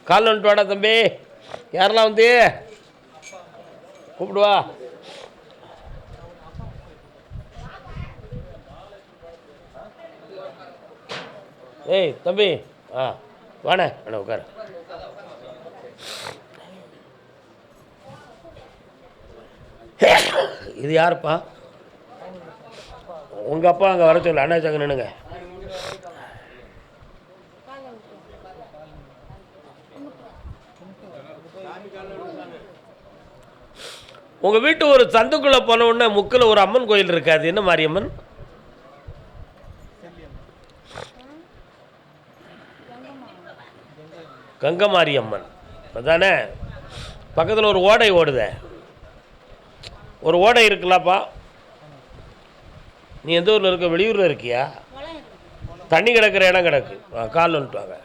கால் வந்துட்டு வாடா தம்பி. யாரெல்லாம் வந்து கூப்பிடுவா. ஏய் தம்பி, வாண்ணே வேணா உட்கார. இது யாருப்பா? உங்கள் அப்பா அங்கே வர சொல்லு. அண்ணாச்சாங்க நின்னுங்க. உங்கள் வீட்டு ஒரு சந்துக்குள்ளே போன உடனே முக்கில் ஒரு அம்மன் கோயில் இருக்காது. என்ன மாரியம்மன்? கங்கை மாரியம்மன் அதானே? பக்கத்தில் ஒரு ஓடை ஓடுத, ஒரு ஓடை இருக்குல்லப்பா. நீ எந்த ஊரில் இருக்க? வெளியூரில் இருக்கியா? தண்ணி கிடக்கிற இடம் கிடக்கு. கால் வந்துட்டு வாங்க.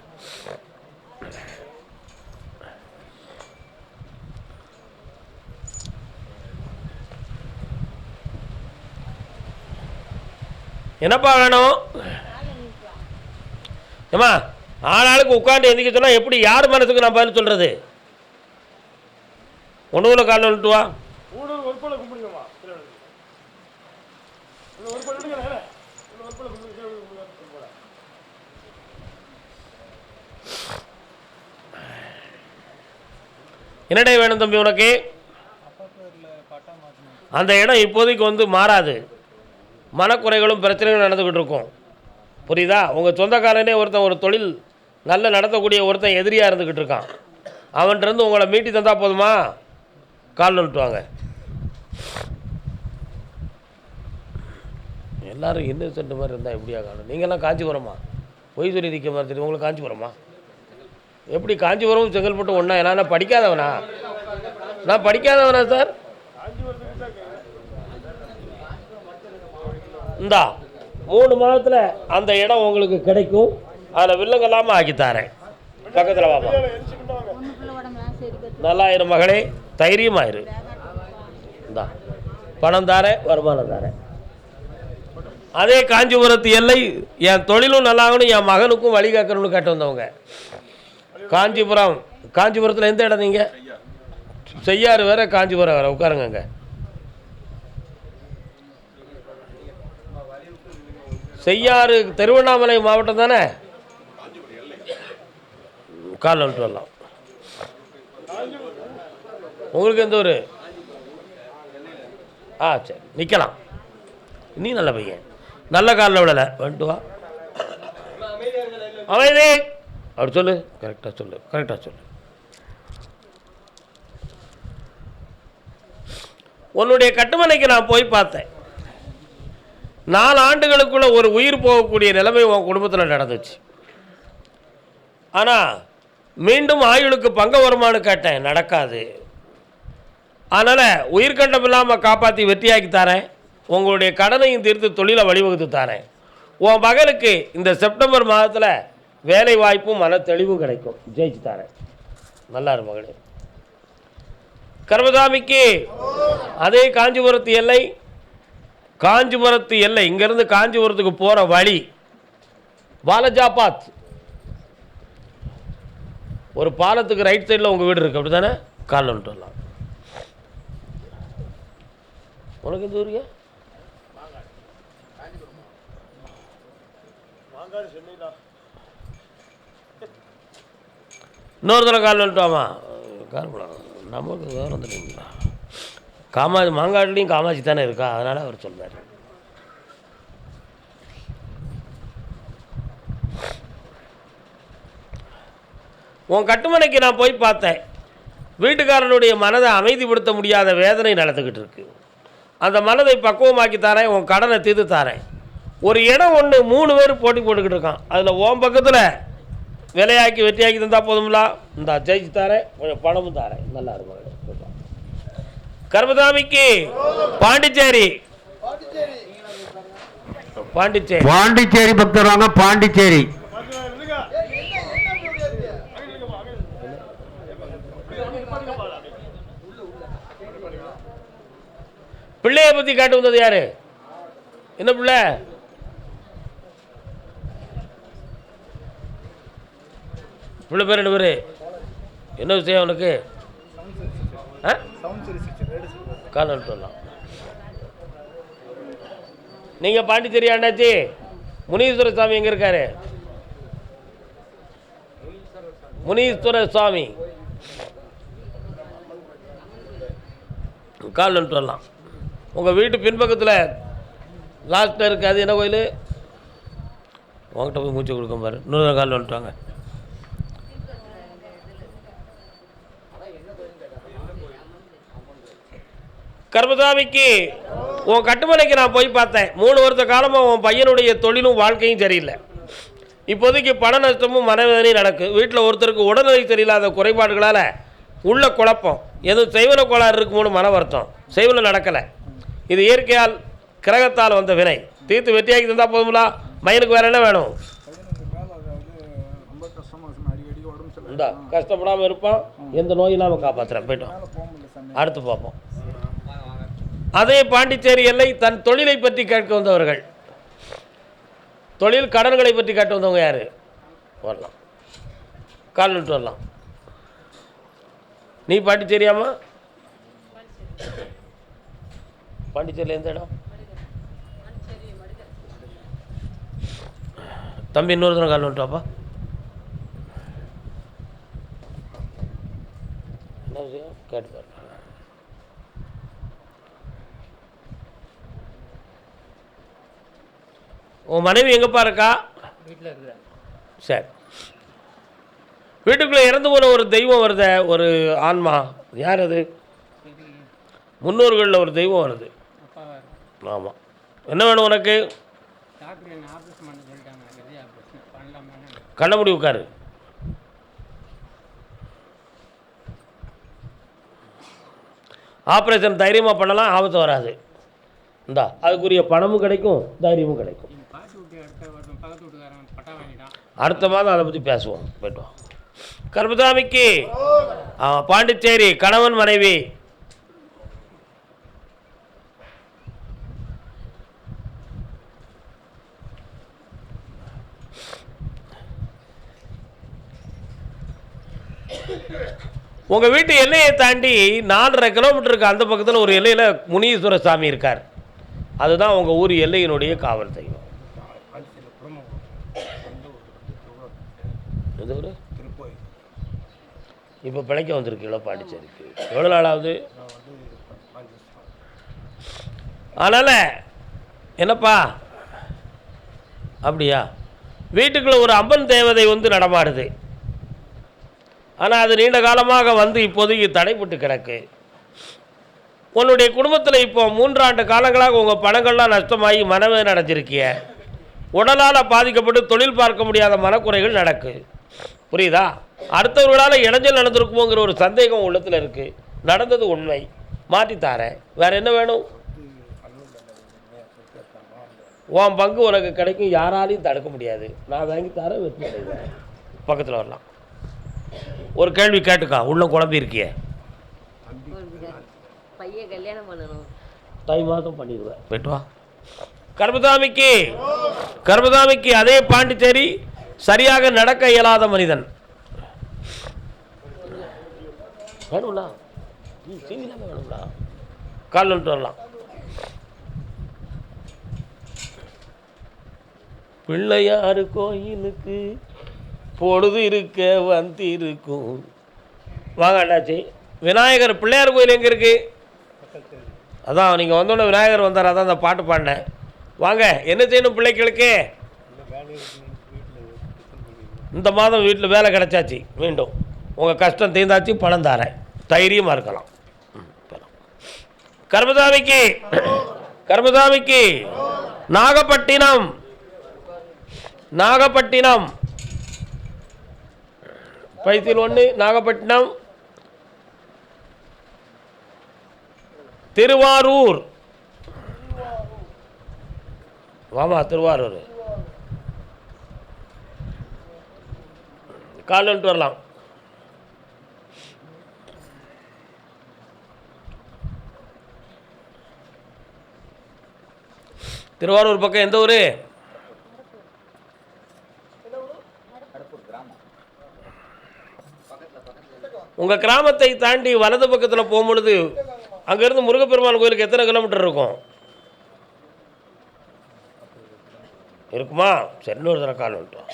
என்னப்பா வேணும்? ஏம்மா, ஆளாளுக்கு உட்காந்து எந்திக்க சொன்னால் எப்படி யார் மனசுக்கு நான் பதில் சொல்கிறது? ஒன்றுக்குள்ள காலில் வந்துட்டு வா. என்னடே வேணும் தம்பி உனக்கு? அந்த இடம் இப்போதைக்கு வந்து மாறாது. மனக்குறைகளும் பிரச்சனைகளும் நடந்துக்கிட்டு இருக்கும். புரியுதா? உங்கள் சொந்தக்காரனே ஒருத்தன் ஒரு தொழில் நல்ல நடத்தக்கூடிய ஒருத்தன் எதிரியாக இருந்துக்கிட்டு இருக்கான். அவன்கிட்டருந்து உங்களை மீட்டி தந்தால் போதுமா? கால் நிட்டுவாங்க. எல்லோரும் இன்னசென்ட் மாதிரி இருந்தால் எப்படியா காணும்? நீங்கள்லாம் காஞ்சிபுரமா? பொய் சொல்லி நிற்க மாதிரி தெரியும். உங்களுக்கு காஞ்சிபுரமா? எப்படி காஞ்சிபுரம் செங்கல்பட்டு ஒன்றா? நான் படிக்காதவனா? நான் படிக்காதவனா சார்? இந்தா 3 மாதத்தில் அந்த இடம் உங்களுக்கு கிடைக்கும். அதில் வில்லங்க இல்லாமல் ஆக்கித்தாரேன். பக்கத்தில் வாமா. நல்லாயிரம் மகளே, தைரியமாயிரு. இந்தா பணம் தாரேன், வருமானம் தாரேன். அதே காஞ்சிபுரத்து எல்லை. என் தொழிலும் நல்லாகணும், என் மகனுக்கும் வழி கேட்கணும்னு கேட்டு வந்தவங்க. காஞ்சிபுரம். காஞ்சிபுரத்தில் எந்த இடம்? நீங்கள் செய்யாறு வேற, காஞ்சிபுரம் வேற. உட்காருங்க. அங்கே செய்யாறு திருவண்ணாமலை மாவட்டம் தானே? கால் வந்துட்டு வரலாம். உங்களுக்கு எந்த ஊர்? சரி, நிற்கலாம். நீ நல்ல பையன், நல்ல காலில் விடலை. வந்துட்டு வா. அமைதி அப்படி சொல்லு. கரெக்டாக சொல்லு, கரெக்டாக சொல்லு. உன்னுடைய கட்டுமனைக்கு நான் போய் பார்த்தேன். 4 ஆண்டுகளுக்குள்ள ஒரு உயிர் போகக்கூடிய நிலைமை உன் குடும்பத்தில் நடந்துச்சு. ஆனால் மீண்டும் ஆயுளுக்கு பங்க வருமானு கேட்டேன், நடக்காது. அதனால் உயிர்கண்டம் இல்லாமல் காப்பாற்றி வெற்றியாக்கி தரேன். உங்களுடைய கடனையும் தீர்த்து தொழிலை வழிவகுத்து தரேன். உன் மகளுக்கு இந்த செப்டம்பர் மாதத்தில் வேலை வாய்ப்பும் மன தெளிவும் கிடைக்கும். ஜெயிச்சு தரேன். நல்லா இரு மகளே. கர்மசாமிக்கு அதே காஞ்சிபுரத்து எல்லை. காஞ்சிபுரத்து எல்லை இங்கேருந்து காஞ்சிபுரத்துக்கு போகிற வழி பாலஜாபாத். ஒரு பாலத்துக்கு ரைட் சைடில் உங்கள் வீடு இருக்குது, அப்படி தானே? காலில் வந்துட்டு வரலாம். உனக்கு எந்த ஊருங்க? இன்னொரு தடவை காலில் வந்துட்டோமா? கார்புலம் நமக்கு வேறு வந்துட்டீங்களா? காமாட்சி மாங்காடுலேயும் காமாட்சி தானே இருக்கா, அதனால் அவர் சொல்வார். உன் கட்டுமனைக்கு நான் போய் பார்த்தேன். வீட்டுக்காரனுடைய மனதை அமைதிப்படுத்த முடியாத வேதனை நடந்துக்கிட்டு இருக்கு. அந்த மனதை பக்குவமாக்கி தரேன். உன் கடனை தீர்த்து தரேன். ஒரு இடம் ஒன்று 3 பேர் போட்டி போட்டுக்கிட்டு இருக்கான். அதில் உன் பக்கத்தில் விலையாக்கி வெற்றியாக்கி தந்தால் போதும்ல. இந்த ஜெயிச்சு தரேன், கொஞ்சம் பணமும் தரேன். நல்லா இருக்கும். கர்மசாமிக்கு பாண்டிச்சேரி. பாண்டிச்சேரி பாண்டிச்சேரி பக்தர் வாங்க. பாண்டிச்சேரி பிள்ளைய பற்றி காட்டு வந்தது யாரு? என்ன பிள்ளை? பிள்ளை பேர் 2 பேர். என்ன விஷயம் அவனுக்கு? கால் சொல்லலாம். நீங்கள் பாண்டிச்சேரி அண்ணாச்சி முனீஸ்வர சாமி எங்கே இருக்காரு? முனீஸ்வர சுவாமி கால் வந்துட்டு வரலாம். உங்கள் வீட்டு பின்பக்கத்தில் லாஸ்ட்டில் இருக்குது, அது என்ன கோயில்? உங்கள்கிட்ட போய் மூச்சு கொடுக்க பாரு. இன்னொரு கால் வந்துட்டாங்க. கர்மசாமிக்கு உன் கட்டுமனைக்கு நான் போய் பார்த்தேன். 3 வருஷ காலமாக உன் பையனுடைய தொழிலும் வாழ்க்கையும் சரியில்லை. இப்போதைக்கு பண நஷ்டமும் மனவேதனையும் நடக்கு. வீட்டில் ஒருத்தருக்கு உடல்நிலை சரியில்லாத குறைபாடுகளால் உள்ள குழப்பம், எதுவும் செய்வன கோளாறு இருக்குமோன்னு மன வருத்தம். செய்வன நடக்கலை. இது இயற்கையால் கிரகத்தால் வந்த வினை. தீர்த்து வெற்றியாக்கி தந்தால் போதுங்களா? மயனுக்கு வேறு என்ன வேணும்? இந்தா கஷ்டப்படாமல் இருப்பான், எந்த நோயும் இல்லாமல் காப்பாற்றுறேன். போய்ட்டோம், அடுத்து பார்ப்போம். அதே பாண்டிச்சேரி எல்லை தன் தொழிலை பற்றி கேட்க வந்தவர்கள். தொழில் கடன்களை பற்றி கேட்டு வந்தவங்க யார்? வரலாம், கால் விட்டு வரலாம். நீ பாண்டிச்சேரியாமா? பாண்டிச்சேரியில் எந்த இடம்? தம்பி இன்னொரு தினம் கால் விட்டுவாப்பா. என்ன விஷயம் கேட்டு. உன் மனைவி எங்கேப்பா இருக்கா? வீட்டில் இருக்கிற. சரி, வீட்டுக்குள்ளே இறந்து போன ஒரு தெய்வம் வருத, ஒரு ஆன்மா. யார் அது? முன்னோர்களில் ஒரு தெய்வம் வருது. ஆமாம், என்ன வேணும் உனக்கு? கண்ண முடி உட்காரு. ஆப்ரேஷன் தைரியமாக பண்ணலாம், ஆபத்து வராது. இந்தா அதுக்குரிய பணமும் கிடைக்கும், தைரியமும் கிடைக்கும். அடுத்த மாதம் அதை பற்றி பேசுவோம். போய்ட்டோம். கர்மசாமிக்கு பாண்டிச்சேரி கணவன் மனைவி. உங்கள் வீட்டு எல்லையை தாண்டி 4.5 கிலோமீட்டருக்கு அந்த பக்கத்தில் ஒரு எல்லையில் முனீஸ்வர சாமி இருக்கார். அதுதான் உங்கள் ஊர் எல்லையினுடைய காவல் தெய்வம். இப்போ பிழைக்க வந்திருக்கீங்களா பாண்டிச்சேரிக்கு? எவ்வளோ நாளாவது? அதனால் என்னப்பா அப்படியா? வீட்டுக்குள்ளே ஒரு அம்மன் தேவதை வந்து நடமாடுது. ஆனால் அது நீண்ட காலமாக வந்து இப்போதைக்கு தடைப்பட்டு கிடக்கு. உன்னுடைய குடும்பத்தில் இப்போ 3 ஆண்டு காலங்களாக உங்கள் பணங்கள்லாம் நஷ்டமாகி மனவேதனை அடைஞ்சிருக்கிய. உடலால் பாதிக்கப்பட்டு தொழில் பார்க்க முடியாத மனக்குறைகள் நடக்கு. புரியுதா? அடுத்தவர்களால் இடைஞ்சல் நடந்திருக்குமோங்கிற ஒரு சந்தேகம் உள்ளத்தில் இருக்குது. நடந்தது உண்மை, மாற்றித்தாரேன். வேறு என்ன வேணும்? உன் பங்கு உனக்கு கிடைக்கும், யாராலையும் தடுக்க முடியாது. நான் வாங்கி தரேன், வெற்றி அடைவேன். பக்கத்தில் வரலாம். ஒரு கேள்வி கேட்டுக்கா, உள்ள குழம்பி இருக்கிய. பையன் கல்யாணம் பண்ணணும், தை மாதம் பண்ணிடுவேன். போய்ட்டு வா. கர்மசாமிக்கு அதே பாண்டிச்சேரி சரியாக நடக்க இயலாத மனிதன். வேணும்லா, வேணும்லா, கால் வந்துட்டு வரலாம். பிள்ளையாரு கோயிலுக்கு பொழுது இருக்க வந்திருக்கும். வாங்க அண்ணாச்சி. விநாயகர் பிள்ளையார் கோயில் எங்கே இருக்குது? அதான் நீங்கள் வந்தோடனே விநாயகர் வந்தார், அதான் அந்த பாட்டு பாடினேன். வாங்க, என்ன செய்யணும் பிள்ளைகளுக்கு? இந்த மாதம் வீட்டில் வேலை கிடச்சாச்சு, மீண்டும் உங்கள் கஷ்டம் தீர்ந்தாச்சு, பணம் தாரேன், தைரியமாக இருக்கலாம். கர்மசாமிக்கு நாகப்பட்டினம் பைசில் 1, நாகப்பட்டினம், திருவாரூர். வாமா, திருவாரூர். கால் வந்துட்டு வரலாம். திருவாரூர் பக்கம் எந்த ஊர்? உங்கள் கிராமத்தை தாண்டி வலது பக்கத்தில் போகும்பொழுது அங்கேருந்து முருகப்பெருமான் கோயிலுக்கு எத்தனை கிலோமீட்டர் இருக்கும்? இருக்குமா? சரி, இன்னொரு தடவை கால் வந்துட்டோம்.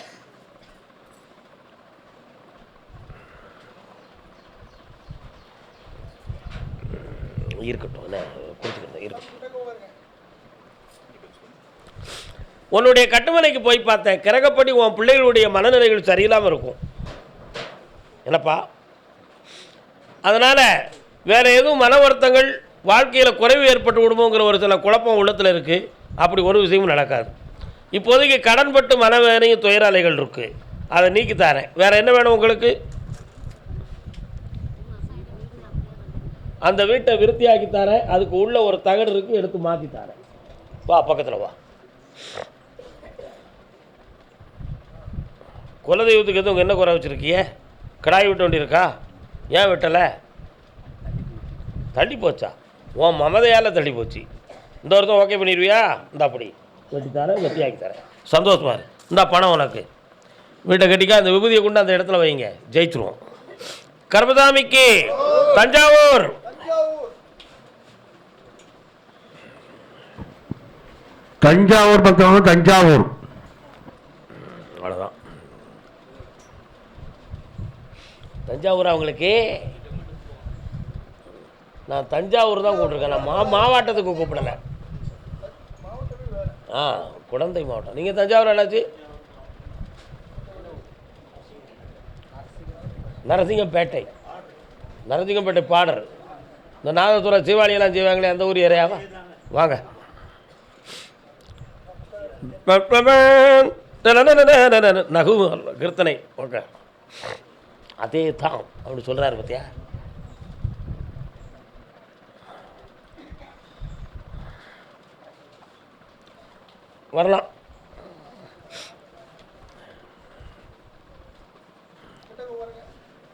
இருக்கட்டும், என்ன கொடுத்துக்கிட்டேன், இருக்கட்டும். உன்னுடைய கட்டுமனைக்கு போய் பார்த்தேன். கிரகப்படி உன் பிள்ளைகளுடைய மனநிலைகள் சரியில்லாமல் இருக்கும். என்னப்பா? அதனால் வேறு எதுவும் மன வருத்தங்கள், வாழ்க்கையில் குறைவு ஏற்பட்டு விடுமோங்கிற ஒரு சில குழப்பம் உள்ளத்தில் இருக்குது. அப்படி ஒரு விஷயமும் நடக்காது. இப்போதைக்கு கடன்பட்டு மனவேனையும் துயராலைகள் இருக்குது. அதை நீக்கித்தாரேன். வேறு என்ன வேணும் உங்களுக்கு? அந்த வீட்டை விருத்தியாக்கி தரேன். அதுக்கு உள்ள ஒரு தகடு இருக்குது, எடுத்து மாற்றி தரேன். வா, பக்கத்தில் வா. குலதெய்வத்துக்கு எதுவும் என்ன குறை வச்சுருக்கிய? கடாய் விட்ட வேண்டி இருக்கா? ஏன் விட்டலை? தள்ளி போச்சா? உன் மமதையால் தள்ளி போச்சு. இந்த வருஷம் ஓகே பண்ணிடுவியா? இந்த அப்படி வெட்டி தரேன், வெட்டியாக்கி தரேன். சந்தோஷமா இரு. இந்த பணம் உனக்கு. வீட்டை கட்டிக்கா, அந்த விபூதியை கொண்டு அந்த இடத்துல வைங்க, ஜெயிச்சிருவோம். கர்மசாமிக்கு தஞ்சாவூர். தஞ்சாவூர் பக்கம் தஞ்சாவூர். அவ்வளோதான். தஞ்சாவூர் அவங்களுக்கு நான் தஞ்சாவூர் தான் கூப்பிட்ருக்கேன். நான் மாவட்டத்துக்கு கூப்பிடலை. குழந்தை மாவட்டம். நீங்கள் தஞ்சாவூர் என்னாச்சு? நரசிங்கம்பேட்டை. நரசிங்கம்பேட்டை பாடர். இந்த நாதத்துறை சீவாளியெல்லாம் செய்வாங்களே, அந்த ஊர் ஏரியாவா? வாங்க. நகு கீர்த்தனை. ஓகே, அதே தான் அப்படி சொல்கிறாரு பார்த்தியா? வரலாம்.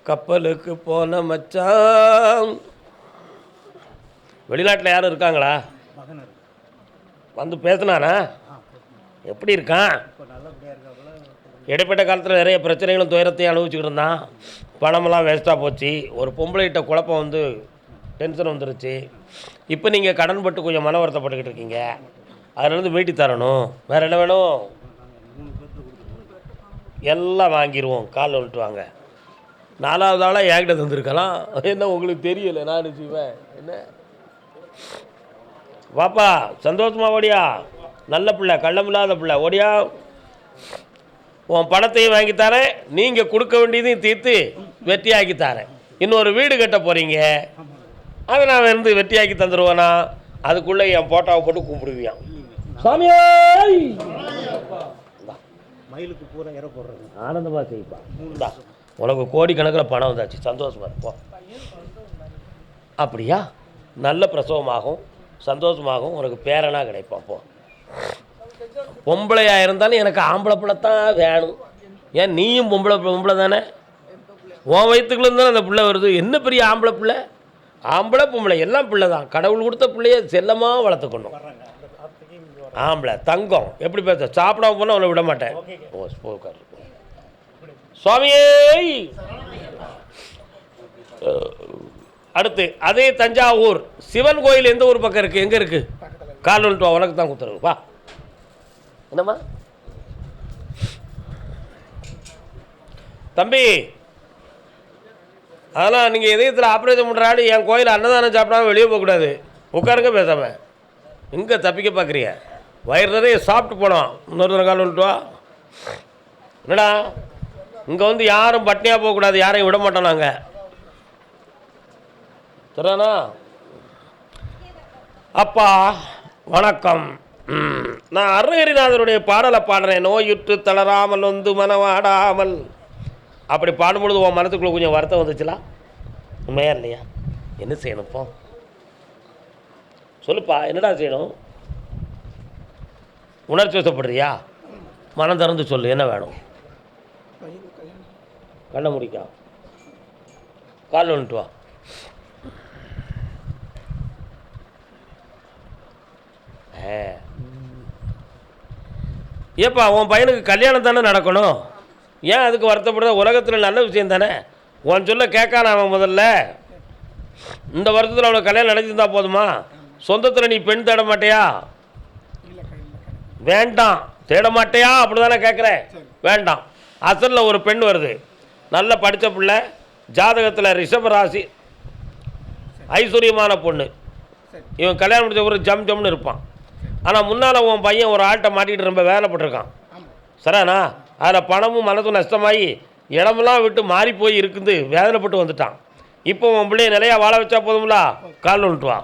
கப்பலுக்கு போன மச்சான். வெளிநாட்டில் யாரும் இருக்காங்களா? வந்து பேசினானா? எப்படி இருக்கான்? இடைப்பட்ட காலத்தில் நிறைய பிரச்சனைகளும் துயரத்தையும் அனுபவிச்சுக்கிட்டு இருந்தான். பணமெல்லாம் வேஸ்ட்டாக போச்சு. ஒரு பொம்பளைகிட்ட குழப்பம் வந்து டென்ஷன் வந்துருச்சு. இப்போ நீங்கள் கடன் பட்டு கொஞ்சம் மன வருத்தப்பட்டுக்கிட்டு இருக்கீங்க. அதிலேருந்து மீட்டி தரணும். வேறு என்ன வேணும்? எல்லாம் வாங்கிடுவோம். கால் வந்துட்டு வாங்க. 4வது ஆளாக என்கிட்ட தந்துருக்கலாம். என்ன உங்களுக்கு தெரியலை? நான் செய்வேன் என்ன? வாப்பா, சந்தோஷமா ஓடியா. நல்ல பிள்ளை, கள்ளமில்லாத பிள்ளை. ஓடியா. உன் பணத்தையும் வாங்கித்தாரேன், நீங்கள் கொடுக்க வேண்டியதையும் தீர்த்து வெற்றியாக்கி தரேன். இன்னொரு வீடு கட்ட போகிறீங்க, அதை நான் வந்து வெற்றியாக்கி தந்துடுவேனா? அதுக்குள்ளே என் போட்டாவை போட்டு கும்பிடுவியான். சாமியே மயிலுக்கு பூரா இற போடுறது. ஆனந்தமாக செய்ப்பா. இந்தா, உனக்கு கோடிக்கணக்கில் பணம் வந்தாச்சு. சந்தோஷமாக இருப்போம். அப்படியா? நல்ல பிரசவமாகும், சந்தோஷமாகும். உனக்கு பேரனாக கிடைப்பான். போ. பொம்பளையாக இருந்தாலும் எனக்கு ஆம்பளை பிள்ளைத்தான் வேணும். ஏன் நீயும் பொம்பளை தானே? உன் வயிற்றுக்குள்ளேருந்து தானே அந்த பிள்ளை வருது. என்ன பெரிய ஆம்பளை பிள்ளை? ஆம்பளை பொம்பளை எல்லாம் பிள்ளை தான். கடவுள் கொடுத்த பிள்ளைய செல்லமாக வளர்த்துக்கணும். ஆம்பளை தங்கம். எப்படி பேச? சாப்பிடாம போனால் அவனை விட மாட்டேன். ஓ, போக்கார். சுவாமியே. அடுத்து அதே தஞ்சாவூர் சிவன் கோயில் எந்த ஊர் பக்கம் இருக்குது? எங்கே இருக்குது? கால் வந்துட்டு வா, உனக்கு தான் கொடுத்துருங்க. வா. என்னம்மா தம்பி? அதெல்லாம் நீங்கள் இதயத்தில் ஆப்ரேஷன் பண்ணுறாடி என் கோயில் அன்னதானம் சாப்பிடாம வெளியே போகக்கூடாது. உட்காருங்க, பேசாம. எங்கே தப்பிக்க பார்க்குறிய? வயிறு நிறைய சாப்பிட்டு போனோம். இன்னொரு கால் வந்துட்டு வா. என்னடா, இங்கே வந்து யாரும் பட்னியாக போகக்கூடாது. யாரையும் விட மாட்டோம் நாங்கள். சரிண்ணா? அப்பா வணக்கம். நான் அருணகிரிநாதருடைய பாடலை பாடுறேன். நோயுற்று தளராமல் வந்து மனவாடாமல். அப்படி பாடும்பொழுது உன் மனத்துக்குள்ளே கொஞ்சம் வருத்தம் வந்துச்சுலாம்? உண்மையா இல்லையா? என்ன செய்யணும் இப்போ? சொல்லுப்பா, என்னடா செய்யணும்? உணர்ச்சி வசப்படுறியா? மனம் திறந்து சொல்லு, என்ன வேணும்? கண்ணை முடிக்கா, கால் வந்துட்டு வா. ஏப்பா, உன் பையனுக்கு கல்யாணம் தானே நடக்கணும். ஏன் அதுக்கு வருத்தப்படுற? உலகத்தில் நல்ல விஷயம் தானே. உன் சொல்ல கேட்கான அவன் முதல்ல. இந்த வருஷத்தில் அவனுக்கு கல்யாணம் நடத்திருந்தா போதுமா? சொந்தத்தில் நீ பெண் தேட மாட்டியா? வேண்டாம். தேட மாட்டியா அப்படி தானே கேட்குறேன். வேண்டாம். அசலில் ஒரு பெண் வருது, நல்ல படித்த பிள்ளை, ஜாதகத்தில் ரிஷபராசி, ஐஸ்வர்யமான பொண்ணு. இவன் கல்யாணம் முடிச்ச ஒரு ஜம்னு இருப்பான். ஆனால் முன்னால் உன் பையன் ஒரு ஆள்கிட்ட மாட்டிக்கிட்டு ரொம்ப வேலைப்பட்டிருக்கான். சரிண்ணா? அதில் பணமும் மனசும் நஷ்டமாகி இடமெல்லாம் விட்டு மாறி போய் இருக்குது, வேதனைப்பட்டு வந்துட்டான். இப்போ உன் பிள்ளைய நிலையாக வாழ வச்சா போதும்ல, கால் வந்துட்டு வா.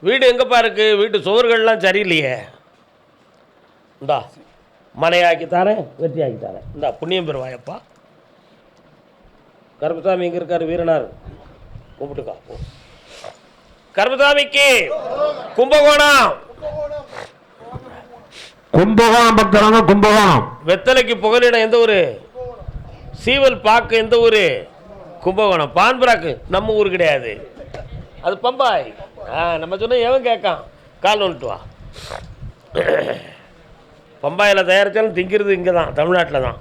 வீடு எங்கேப்பா இருக்குது? வீட்டு சுவர்கள்லாம் சரியில்லையே. இந்தா மனையாக்கி தரேன், வெற்றி ஆக்கி தரேன். இந்தா புண்ணியம் பெறுவாயப்பா. கருப்பசாமி எங்கே இருக்கார்? வீரனார் கும்பிட்டுக்கா. கருப்பசாமிக்கு கும்பகோணம். கும்பகோணம் பக்தராங்க. கும்பகோணம். வெத்தலைக்கு புகலிடம் எந்த ஊர்? சீவல் பாக்கு எந்த ஊர்? கும்பகோணம். பான்பராக்கு நம்ம ஊர் கிடையாது, அது பம்பாய். நம்ம சொன்ன எவன் கேட்கான்? கால் வந்துட்டு வா. பம்பாயில் தயாரித்தாலும் திங்கிறது இங்கே தான், தமிழ்நாட்டில் தான்.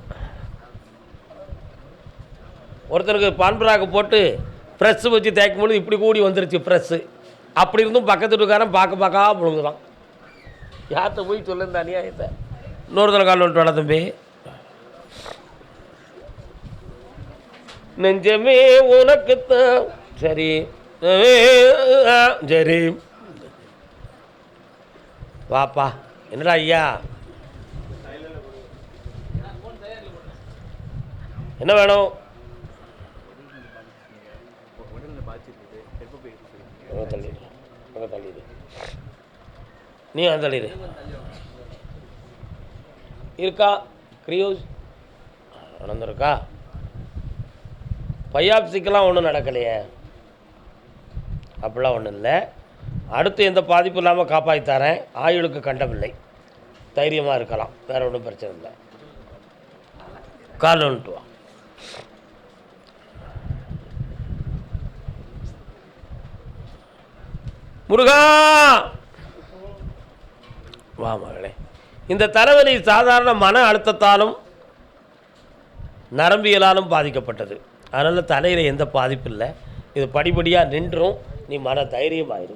ஒருத்தருக்கு பான்பராக்கு போட்டு ப்ரெஸ்ஸு வச்சு தேய்க்கும்போது இப்படி கூடி வந்துருச்சு ப்ரெஸ்ஸு. அப்படி இருந்தும் பக்கத்து வீட்டுக்காரன் பார்க்க முழுங்குதான். யார்கிட்ட போய் சொல்ல இந்த அநியாயத்தை? இன்னொருத்தர் கால் வந்துட்டு வாடா தம்பி. நெஞ்சமே உனக்குத்தான். சரி சரி வாப்பா. என்னடா ஐயா, என்ன வேணும்? தள்ளிடு, நீ தள்ளிடு. இருக்கா கிரியோஸ் நடந்திருக்கா? பையாப்சிக்கெல்லாம் ஒன்றும் நடக்கலையே. அப்படிலாம் ஒன்றும் இல்லை. அடுத்து எந்த பாதிப்பும் இல்லாமல் காப்பாற்றித்தரேன். ஆயுளுக்கு கண்டமில்லை, தைரியமாக இருக்கலாம், வேறு ஒன்றும் பிரச்சனை இல்லை. கால் வந்துட்டு வா. முருகா வா மகளே. இந்த தலைவலி சாதாரண மன அழுத்தத்தாலும் நரம்பியலாலும் பாதிக்கப்பட்டது. அதனால் தலையில் எந்த பாதிப்பு இல்லை. இது படிப்படியாக நின்றும். நீ மன தைரியமாயிரு.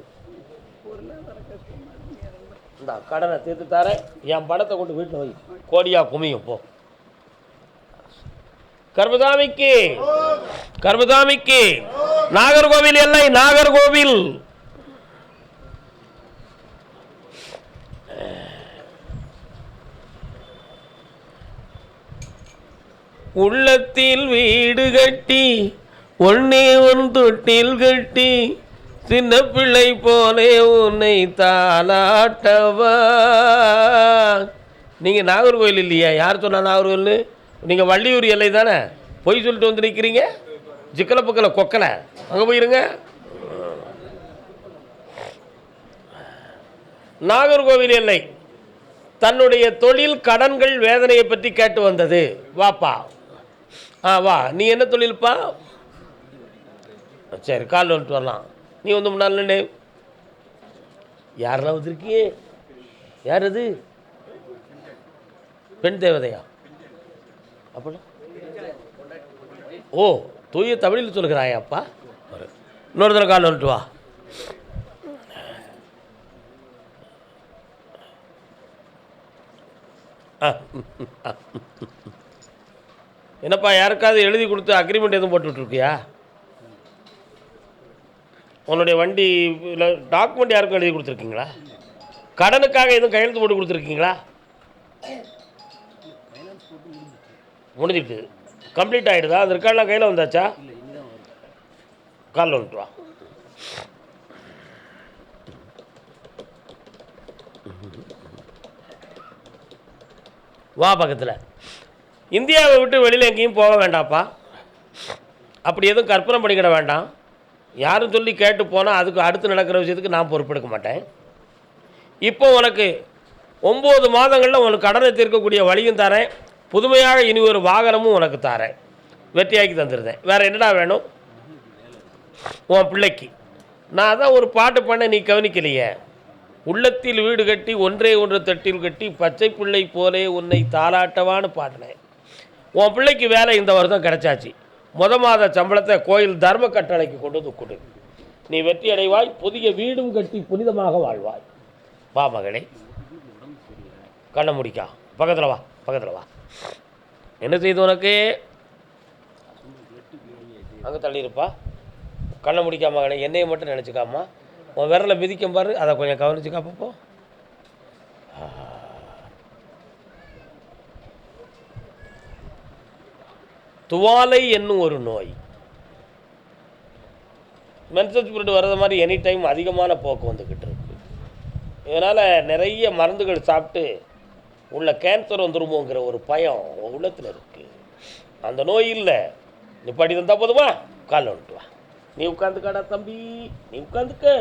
இந்த கடனை தீர்த்து தரேன். என் படத்தை கொண்டு வீட்டில் வை, கோடியாக குமியும் போ. கர்மசாமிக்கு கர்மசாமிக்கு நாகர்கோவில் எல்லை, நாகர்கோவில். உள்ளத்தில் வீடு கட்டி ஒன்னே ஒன் தொட்டில் கட்டி சின்ன பிள்ளை போலே உன்னை தாலாட்டவா. நீங்கள் நாகர்கோவில் இல்லையா? யார் சொன்னா நாகர்கோவில்னு? நீங்கள் வள்ளியூர் எல்லை தானே? பொய் சொல்லிட்டு வந்து நிற்கிறீங்க. ஜிக்கலை பக்கலை கொக்கலை, அங்கே போயிருங்க. நாகர்கோவில் எல்லை தன்னுடைய தொழில் கடன்கள் வேதனையை பற்றி கேட்டு வந்தது. வாப்பா. வா. நீ என்ன தொழில்ப்பா? சரி, கால் வந்துட்டு வரலாம். நீ வந்து முன்னாள் யாரெல்லாம் வந்துருக்கியே? யார் அது? பெண் தேவதையா? அப்படின்னா ஓ, தூய தமிழில் சொல்கிறாயாப்பா. இன்னொரு தடவை கால் வந்துட்டு வா. என்னப்பா, யாருக்காவது எழுதி கொடுத்து அக்ரிமெண்ட் எதுவும் போட்டுட்ருக்கியா? உன்னுடைய வண்டி இல்லை டாக்குமெண்ட் யாருக்கும் எழுதி கொடுத்துருக்கீங்களா? கடனுக்காக எதுவும் கையெழுத்து போட்டு கொடுத்துருக்கீங்களா? முடிஞ்சிட்டு கம்ப்ளீட் ஆகிடுதா? அந்த ரெக்கார்டெலாம் கையில் வந்தாச்சா? கால் வந்துட்டு வா. வா பக்கத்தில். இந்தியாவை விட்டு வெளியில் எங்கேயும் போக வேண்டாம்ப்பா. அப்படி எதுவும் கற்பனை பண்ணிக்கிட வேண்டாம். யாரும் சொல்லி கேட்டு போனால் அதுக்கு அடுத்து நடக்கிற விஷயத்துக்கு நான் பொறுப்பெடுக்க மாட்டேன். இப்போ உனக்கு 9 மாதங்களில் உனக்கு கடனை தீர்க்கக்கூடிய வழியும் தரேன். புதுமையாக இனி ஒரு வாகனமும் உனக்கு தரேன். வெற்றியாக்கி தந்துருந்தேன். வேறு என்னடா வேணும்? உன் பிள்ளைக்கு நான் தான் ஒரு பாட்டு பண்ண, நீ கவனிக்கலையே. உள்ளத்தில் வீடு கட்டி ஒன்றே ஒன்று தட்டில் கட்டி பச்சை பிள்ளை போலே உன்னை தாளாட்டவான்னு பாடினேன். உன் பிள்ளைக்கு வேலை இந்த வருஷம் கிடைச்சாச்சு. மாத சம்பளத்தை கோயில் தர்ம கட்டளைக்கு கொண்டு வந்து கொடு. நீ வெற்றி அடைவாய், புதிய வீடும் கட்டி புனிதமாக வாழ்வாய். வா மகளே, கண்ணை முடிக்கா, பக்கத்தில் வா, பக்கத்தில் வா. என்ன செய்து உனக்கு? அங்கே தள்ளியிருப்பா. கண்ணை முடிக்கா மகளே, என்னையை மட்டும் நினச்சிக்காமா. உன் விரலை மிதிக்கும் பாரு, அதை கொஞ்சம் கவனிச்சுக்கா பார்ப்போம். துவாலை என்னும் ஒரு நோய், மென்சஸ் பீரியட் வர்றது மாதிரி எனி டைம் அதிகமான போக்கு வந்துக்கிட்டு இருக்கு. இதனால் நிறைய மருந்துகள் சாப்பிட்டு உள்ள கேன்சர் வந்துருமோங்கிற ஒரு பயம் உள்ளத்தில் இருக்குது. அந்த நோய் இல்லை. நீ படி தந்தால் போதுமா? காலில் வந்துட்டு வா. நீ உட்காந்துக்காடா தம்பி, நீ உட்காந்துக்க.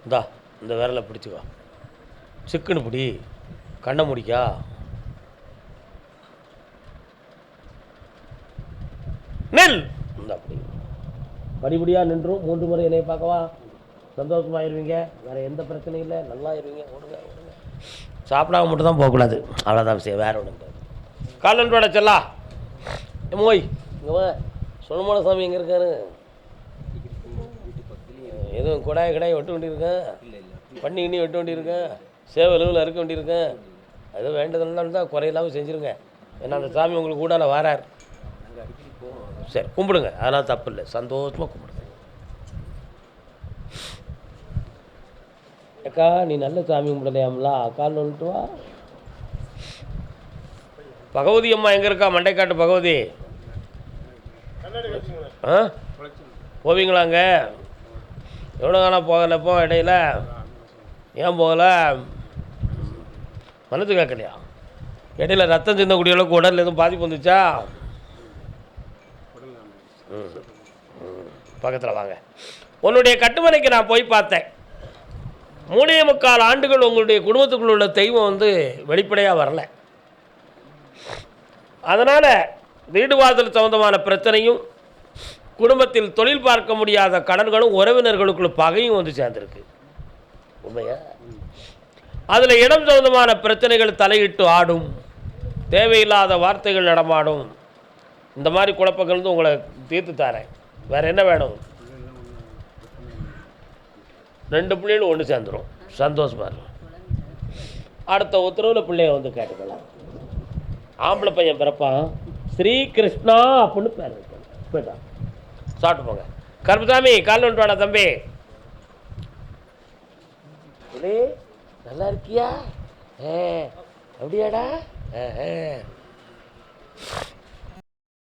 இந்தா இந்த விரலை பிடிச்சிக்கோ, சிக்குன்னு பிடி, கண்ணை முடிக்கா. நெல் இந்த அப்படி படிப்படியாக நின்றும் 3 முறை என்னை பார்க்கவா. சந்தோஷமாயிருவீங்க, வேறு எந்த பிரச்சனையும் இல்லை, நல்லா இருவீங்க. ஓடுங்க ஓடுங்க, சாப்பிடாம மட்டும் தான் போகக்கூடாது, அவ்வளோதான் விஷயம், வேறு ஒன்று. காலண்டோட செல்லா மோய் இங்கே சொல்லமான சாமி எங்கே இருக்காரு? எதுவும் குடாய் வெட்ட வேண்டியிருக்கேன், பண்ணி இன்னி வெட்ட வேண்டியிருக்கேன், சேவலுவில் இருக்க வேண்டியிருக்கேன். எதுவும் வேண்டதுனால தான் குறையில்லாமல் செஞ்சுருங்க. ஏன்னா அந்த சாமி உங்களுக்கு கூட வரார். சரி கும்பிடுங்க, அதெல்லாம் தப்பு இல்லை, சந்தோஷமாக கும்பிடுங்க. அக்கா நீ நல்ல சாமி கும்பிடலையாம்லா, கால் வந்துட்டு வா. பகவதி அம்மா எங்கே இருக்கா? மண்டைக்காட்டு பகவதி. ஆ போவீங்களாங்க? எவ்வளோ காலம் போகலை? இப்போ இடையில ஏன் போகலை? மனது கேட்கலையா? இடையில ரத்தம் சிந்தக்கூடிய அளவுக்கு உடல் எதுவும் பாதிப்பு வந்துச்சா? பக்கத்தில் வாங்க. உன்னுடைய கட்டுமனைக்கு நான் போய் பார்த்தேன். 3.25 ஆண்டுகள் உங்களுடைய குடும்பத்துக்குள்ள உள்ள தெய்வம் வெளிப்படையாக வரல. அதனால் வீடு வாசல் சம்பந்தமான பிரச்சனையும், குடும்பத்தில் தொழில் பார்க்க முடியாத கடன்களும், உறவினர்களுக்குள்ள பகையும் சேர்ந்துருக்கு. உண்மையா? அதில் இடம் சம்பந்தமான பிரச்சனைகள் தலையிட்டு ஆடும், தேவையில்லாத வார்த்தைகள் நடமாடும். இந்த மாதிரி குழப்பங்கள் உங்களை தீர்த்து தரேன். வேறு என்ன வேணும்? 2 பிள்ளைகளும் ஒன்று சேர்ந்துடும், சந்தோஷமாக இருக்கும். அடுத்த உத்தரவில் பிள்ளைய கேட்டுக்கலாம். ஆம்பளை பையன் பிறப்பான், ஸ்ரீகிருஷ்ணா அப்படின்னு பேர் வைக்கணும். போய்ட்டான், சாப்பிட்டு போங்க. கருப்புசாமி கால் வந்துட்டு வாடா தம்பி. நல்லா இருக்கியா? அப்படியாடா?